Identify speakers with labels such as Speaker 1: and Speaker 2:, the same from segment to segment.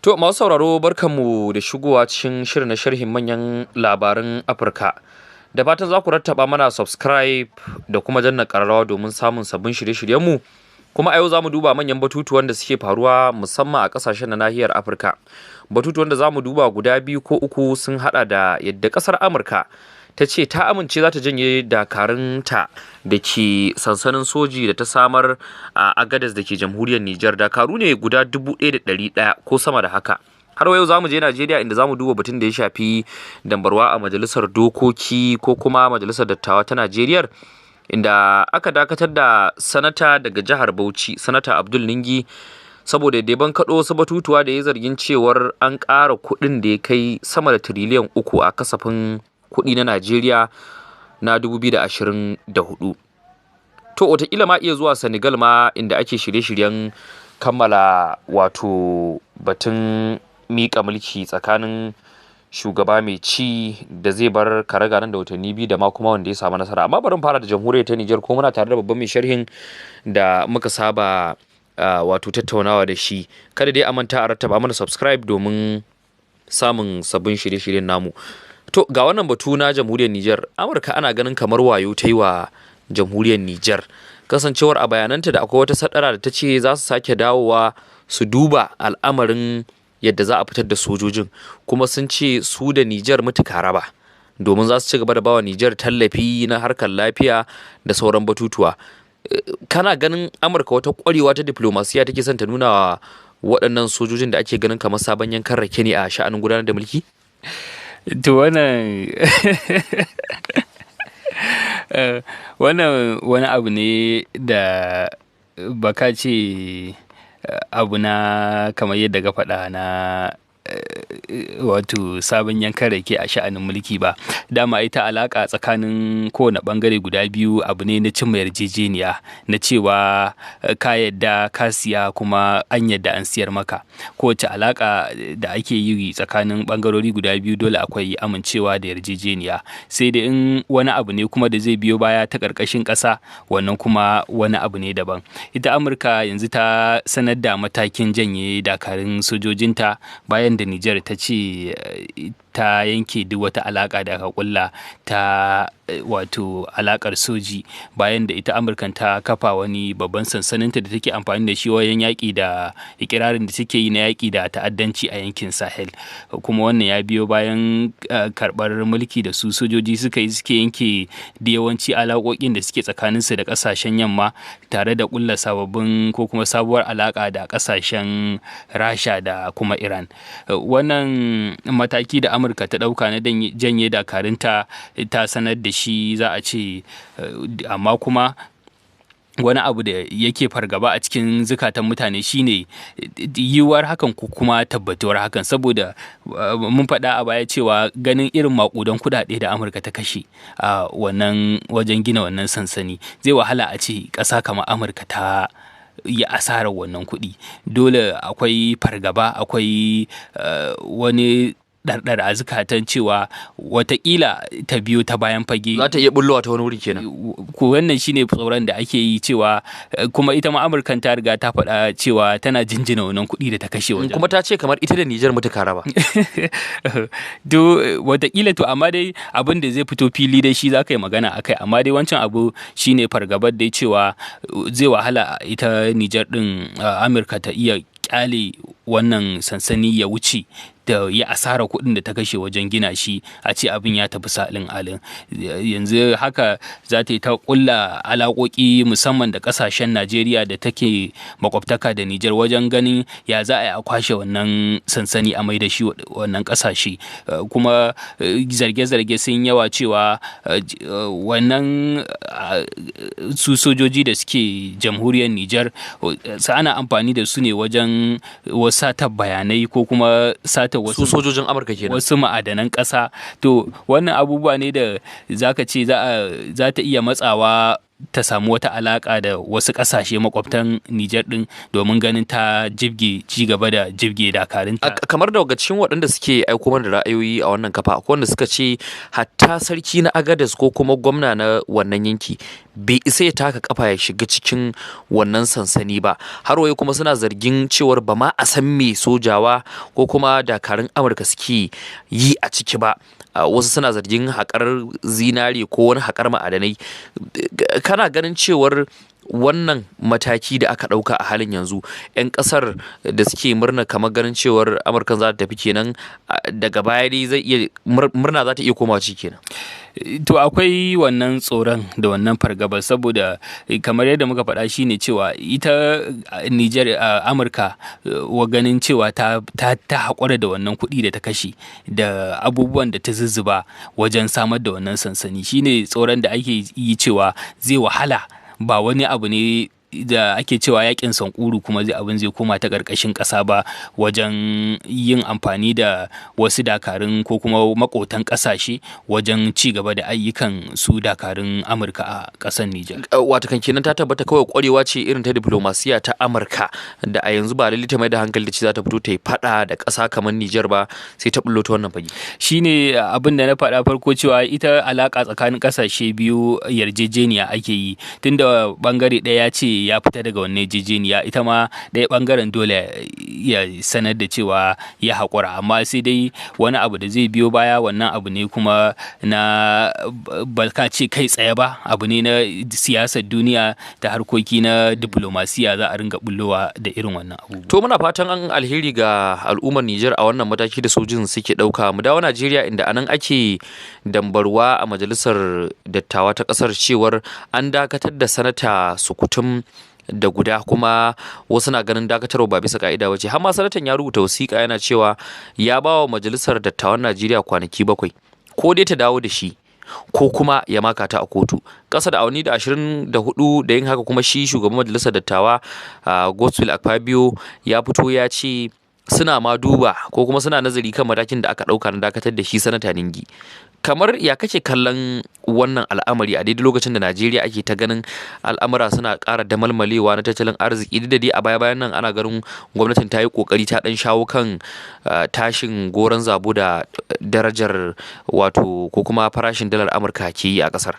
Speaker 1: To masu sauraro barkanmu da shigowa cikin shirin na sharhin manyan labaran Afirka. Da fatan za ku rattaba mana subscribe da kuma danna ƙararrawa domin samun sabbin shirye-shiryenmu. Kuma a yau za mu duba manyan batutuwan da suke faruwa musamman a ƙasashen na nahiyar Afirka. Batutuwan da za mu duba guda 2 ko 3 sun haɗa da yadda ƙasar Amurka ta ce ta amince za ta janye dakarunta da ke sansanin soji da ta samar a Agadez da ke jamhuriyar Niger. Dakaru ne guda 1,100 ko sama da haka. Har yau za mu je Najeriya inda za mu duba batun da ya shafi dambarwa a majalisar dokoki ko kuma majalisar dattawa ta Najeriya, inda aka dakatar da sanata daga jihar Bauchi, sanata Abdul Ningi, saboda ban kaɗo wasu batutuwa da ya zargin cewar an ƙara kuɗin da ya kai sama da tiriliyan 3 a kasafin kuɗi na Najeriya na 2024. To wataƙila ma iya zuwa Senegal ma inda ake shirye-shiryen kammala wato batun miƙa mulki tsakanin shugaba mai ci da zai bar karaga nan da watanni 2 da ma kuma wanda ya samu nasara. Amma bari mu fara da jamhuriyar ta Niger, ko muna tare da babban mai sharhin da muka saba wato tattaunawa da shi. Kada dai a manta a rattaba mana subscribe domin samun sabbin shirye-shiryen namu. To ga wannan batu na jamhuriyar Niger, Amurka ana ganin kamar wayo ta yi wa jamhuriyar Niger, kasancewar a bayananta da akwai wata sadara da ta ce za su sake dawowa su duba al'amarin yadda za a fitar da sojojin, kuma sun ce su da Niger mutuka raba, domin za su ci gaba da bawa Niger tallafi na harkar lafiya da sauran batutuwa. Kana ganin Amurka wata kwarewa ta diplomasiya take son ta nuna wa waɗannan sojojin da ake ganin kamar sabon yankan rake ne a sha'anin gudanar da mulki?
Speaker 2: To wannan wani abu ne da baka ce abu na kamar yadda ka faɗa na wato sabon yankan rake a sha'anin mulki ba. Dama ita alaka tsakanin kowane bangare guda biyu abu ne na cimma yarjejeniya na cewa ka yadda ka siya kuma an yadda an siyar maka. Kowace alaka da ake yi tsakanin bangarori guda biyu dole akwai amincewa da yarjejeniya, sai da in wani abu ne kuma da zai biyo baya ta ƙarƙashin ƙasa, wannan kuma wani abu ne daban. Ita Amurka yanzu ta sanar da matakin janye dakarun sojojinta bayan da Niger ta ce ta yanke duk wata alaka da aka kulla ta wato alakar soji, bayan da ita Amurkan ta kafa wani babban sansaninta da take amfani da shi wajen yaƙi da ikirarin da take yi na yaƙi da ta'addanci a yankin Sahel. Kuma wannan ya biyo bayan karɓar mulki da su sojoji suka yanke da yawanci alaƙoƙin da suke tsakaninsu da ƙasashen yamma, tare da ƙulla sababbin ko kuma sabuwar alaƙa da ƙasashen Rasha da kuma Iran. Wannan mataki da Amurka ta ɗauka na janye dakarunta ta sanar da shi, za a ce, amma kuma wani abu da yake fargaba a cikin zukatan mutane shine yiwuwar hakan ko kuma tabbatuwar hakan, saboda mun faɗa a baya cewa ganin irin maƙudan kuɗaɗe da Amurka ta kashe a wannan wajen gina wannan sansani, zai wahala a ce ƙasa kamar Amurka ta yi asarar wannan kuɗi. Dole akwai fargaba, akwai wani ɗarɗar a zukatan cewa watakila ta biyo ta bayan fage,
Speaker 1: za ta iya bullowa ta wani wuri kenan.
Speaker 2: Ko wannan shine tsoron da ake yi, cewa kuma ita ma Amurkan ta riga ta faɗa cewa tana jinjina wannan kuɗi da ta kashe wajen,
Speaker 1: kuma ta ce kamar ita da Niger mutuka raba.
Speaker 2: To watakila, to amma dai abin da zai fito fili dai shi za ka yi magana akai, amma dai wancan abu shine fargabar dai cewa zai wahala ita Niger din Amurka ta iya kyale wannan sansani ya wuce da ya asara kuɗin da ta kashe wajen gina shi, a ce abin ya tafi salin alin. Yanzu haka za ta yi ta ƙulla alaƙoƙi musamman da ƙasashen Najeriya da take makwabtaka da Niger wajen ganin ya za a yi a kwashe wannan sansani a mai da shi wannan ƙasashe. Kuma zarge-zarge sun yawa cewa wannan su sojoji da suke jamhuriyar Niger ana amfani da su ne wajen sata bayanai ko kuma sata wasu
Speaker 1: sojojin Amurka kenan,
Speaker 2: wasu ma'adanan ƙasa. To wannan abubuwa ne da zaka ce za ta iya matsawa ta samu wata alaka da wasu kasashe makwabtan Niger din domin ganin ta jibge ci gaba da jibge dakarunta.
Speaker 1: Kamar daga cikin waɗanda suke aiko mana da ra'ayoyi a wannan kafa akwai wanda suka ce hatta sarki na Agadez ko kuma gwamna na wannan yanki bai isa ya taka kafa ya shiga cikin wannan sansani ba, har waye kuma suna zargin cewar ba ma a san me sojawa ko kuma dakarun Amurka suke yi a ciki ba. Wasu suna zargin haƙar zinare ko wani haƙar ma'adanai. Kana ganin cewar wannan mataki da aka ɗauka a halin yanzu 'yan ƙasar da suke murna kamar ganin cewar Amurkan za ta tafi kenan daga baya dai zai iya murna za ta iya komawa ci kenan?
Speaker 2: To akwai wannan tsoron da wannan fargabar, saboda kamar yadda muka faɗa shine cewa ita Niger Amurka wa ganin cewa ta haƙura da wannan kuɗi da ta kashe da abubuwan da ta zuzzuba wajen samar da wannan sansani, shine tsoron da ake yi cewa zai wahala, ba wani abu ne da ake cewa yakin sankuru kuma abin zai koma ta ƙarƙashin ƙasa ba wajen yin amfani da wasu dakarun ko kuma makotan ƙasashe wajen ci gaba da ayyukan su dakarun Amurka a ƙasar Niger.
Speaker 1: Wata kan kenan ta tabbata kawai ƙwarewa ce irin ta diplomasiya ta Amurka da a yanzu ba lalle ta mai da hankali da ce za ta fito ta yi faɗa da ƙasa kamar Niger ba, sai ta bullo ta wannan fage.
Speaker 2: Shine abin da na faɗa farko cewa ita alaƙa tsakanin ƙasashe biyu yarjejeniya ake yi, tunda bangare ɗaya ce ya fita daga wannan yarjejeniya, ita ma ɗaya bangaren dole ya sanar da cewa ya haƙura, amma sai dai wani abu da zai biyo baya wannan abu ne kuma na balka ce kai tsaye ba, abu ne na siyasar duniya da harkoki na diplomasiya za a ringa bullowa da irin wannan abu.
Speaker 1: To muna fatan an alheri ga al'ummar Niger a wannan mataki da sojin suke ɗauka. Mu dawo Najeriya, inda anan ake dambarwa a majalisar dattawa ta ƙasar cewar an dakatar da sanata Sukutum da guda, kuma wasu na ganin dakatarwa ba bisa ka'ida wace. Har ma sanatan ya rubuta wasiƙa yana cewa ya ba wa majalisar dattawan Najeriya kwanaki 7 ko dai ta dawo da shi ko kuma ya maka ta a kotu. Ƙasa da awanni da 24 da yin haka kuma shi shugaban majalisar dattawa Godswill Akpabio ya fito ya ce suna ma duba ko kuma suna nazari kan matakin da aka ɗauka na dakatar da shi sanata Ningi. Kamar ya kake kallon wannan al'amari a daidai lokacin da Najeriya ake ta ganin al'amura suna ƙara damalmalewa na tattalin arziki, da dai a baya-bayan nan ana ganin gwamnatin ta yi ƙoƙari ta ɗan shawo kan tashin goron zabo da darajar wato ko kuma farashin dalar Amurka ke yi a ƙasar.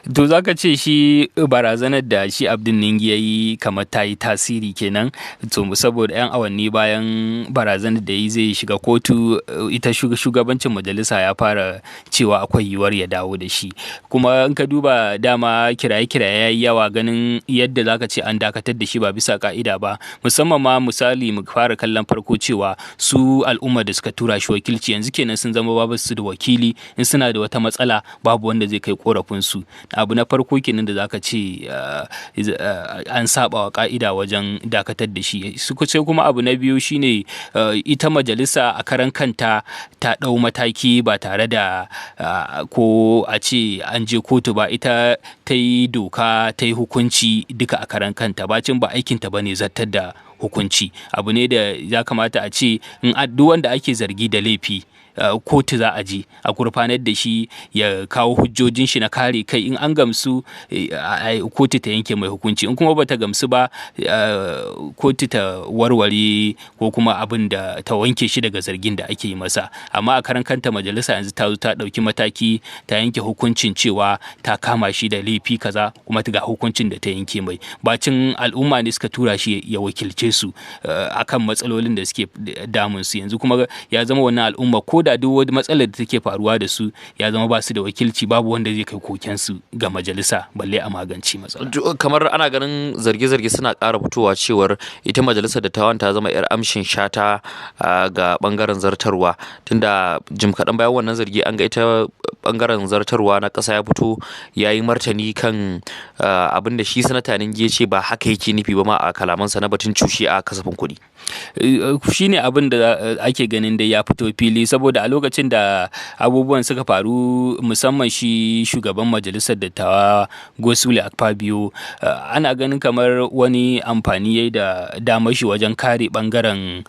Speaker 2: To za ka ce shi barazanar da shi Abdul Ningi ya yi kamar ta yi tasiri kenan, to saboda 'yan awanni bayan barazanar da yi zai shiga kotu, ita shugabancin majalisa ya fara cewa akwai yiwuwar ya dawo da shi. Kuma in ka duba dama kiraye-kiraye ya yi yawa ganin yadda za ka ce an dakatar da shi ba bisa ka'ida ba, musamman ma misali mu fara kallon farko cewa su al'umma da suka tura shi wakilci yanzu kenan sun zama babu su da wakili, in suna da wata matsala babu wanda zai kai korafin su. Abu na farko kenan da zaka ce an saba wa ka'ida wajen dakatar da shi. Sai kuma abu na biyu shine ita majalisa a karan kanta ta ɗau mataki ba tare da ko a ce an je kotu ba, ita ta yi doka ta yi hukunci duka a karan kanta, bacin ba aikinta ba ne zartar da hukunci. Abu ne da ya kamata a ce in duk wanda ake zargi da laifi kotu za a je a gurfanar da shi ya kawo hujjojin shi na kare kai, in an gamsu kotu ta yanke mai hukunci, in kuma bata gamsu ba kotu ta warware ko kuma abin da ta wanke shi daga zargin da ake yi masa. Amma a karan kanta majalisa yanzu ta zo ta ɗauki mataki ta yanke hukuncin cewa ta kama shi da laifi kaza, kuma ga hukuncin da ta yanke mai, bacin al'umma ne suka tura shi ya wakilce su akan matsalolin da suke damun su. Yanzu kuma ya zama wannan al'umma ko da duk wani matsalar da take faruwa da su ya zama ba su da wakilci, babu wanda zai kai kokensu ga majalisa balle a magance matsala.
Speaker 1: Kamar ana ganin zarge-zarge suna ƙara fitowa cewar ita majalisar dattawan ta zama 'yar amshin shata ga bangaren zartarwa, tunda jim kaɗan bayan wannan zargi an ga ita bangaren zartarwa na ƙasa ya fito ya yi martani kan abin da shi sanata Ningi ya ce ba haka yake nufi ba ma a kalamansa na batun cushe a kasafin kuɗi.
Speaker 2: Shine abin da ake ganin da ya fito fili, saboda a lokacin da abubuwan suka faru, musamman shi shugaban majalisar dattawa Godswill Akpabio, ana ganin kamar wani amfani yayi da damar shi wajen kare bangaren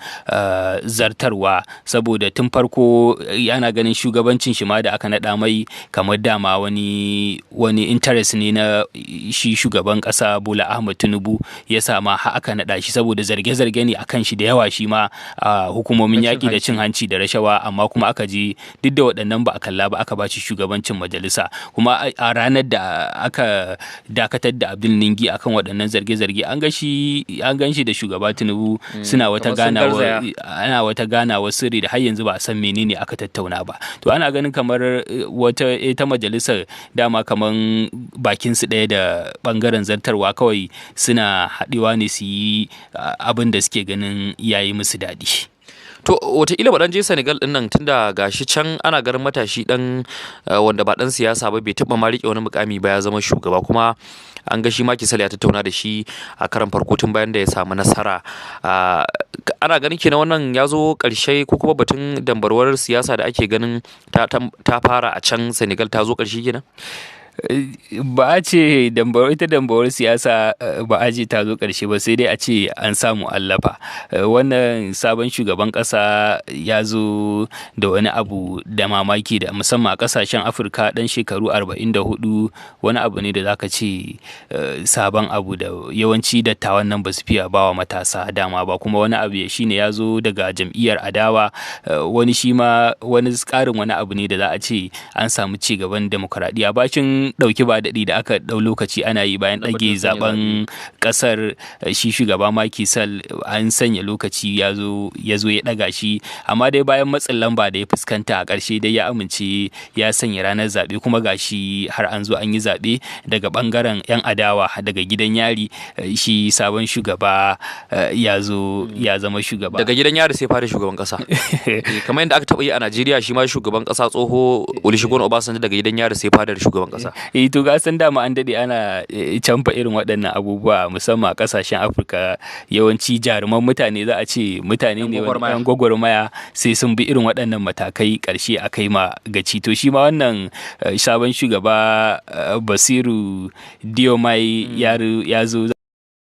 Speaker 2: zartarwa, saboda tun farko ana ganin shugabancin shi ma da aka naɗa mai kamar dama wani interest ne na shi shugaban ƙasa Bola Ahmed Tinubu, ya sama aka naɗa shi, saboda zarge-zarge ne akan shi da yawa shi ma a hukumomin yaƙi da cin hanci da rashawa, amma kuma aka je duk da waɗannan ba a kalla ba, aka ba shi shugabancin majalisa. Kuma a ranar da aka dakatar da Abdul Ningi akan waɗannan zarge-zarge, an gan shi da shugaba Tinubu suna wata ganawa sirri da har yanzu ba a san menene aka tattauna ba. To ana ganin kamar ta majalisar dama kaman bakin su ɗaya da bangaren zartarwa, kawai suna haɗewa ne su yi abin da suke ganin yayi musu daɗi.
Speaker 1: To wataƙila ba ɗan je Senegal ɗin nan, tunda gashi can ana ganin matashi ɗan wanda ba ɗan siyasa ba, bai taɓa ma riƙe wani mukami ba, ya zama shugaba, kuma an ga shi Macky Sall ya tattauna da shi a karan farko tun bayan da ya samu nasara. Ana ganin kenan wannan ya zo ƙarshe, ko kuma batun dambarwar siyasa da ake ganin ta fara a can Senegal ta zo ƙarshe kenan?
Speaker 2: Ba a ce dambarwar siyasa ba a ce ta zo ƙarshe ba, sai dai a ce an samu allafa. Wannan sabon shugaban ƙasa ya zo da wani abu da mamaki, da musamman a ƙasashen Afirka, ɗan shekaru 44 wani abu ne da zaka ce sabon abu da yawanci dattawan nan ba su fiya ba wa matasa dama ba. Kuma wani abu shine ya zo daga jam'iyyar adawa, wani shi ma wani ƙarin wani abu ne da za a ce an samu ci gaban demokaradiyya, bacin dauki ba daɗi da aka ɗau lokaci ana yi bayan ɗage zaben ƙasar. Shi shugaba Macky Sall an sanya lokaci ya zo ya ɗaga shi, amma dai bayan matsin lamba da ya fuskanta, a ƙarshe dai ya amince ya sanya ranar zaɓe, kuma gashi har an zo an yi zaɓe daga ɓangaren 'yan adawa daga gidan yari. Shi sabon shugaba ya zo ya zama shugaba
Speaker 1: daga gidan yari sai fara shugaban ƙasa. Kamar yadda aka taɓa yi a Najeriya, shi ma shugaban ƙasa tsoho Olusegun Obasanjo daga gidan yari sai fadar shugaban ƙasa.
Speaker 2: To ga san dama an dade ana canfa irin waɗannan abubuwa, musamman a ƙasashen Afirka. Yawanci jaruman mutane, za a ce mutane ne yan gwagwarmaya, sai sun bi irin waɗannan matakai, ƙarshe a kai ma gaci. To shi ma wannan sabon shugaba Basiru Diomaye ya zo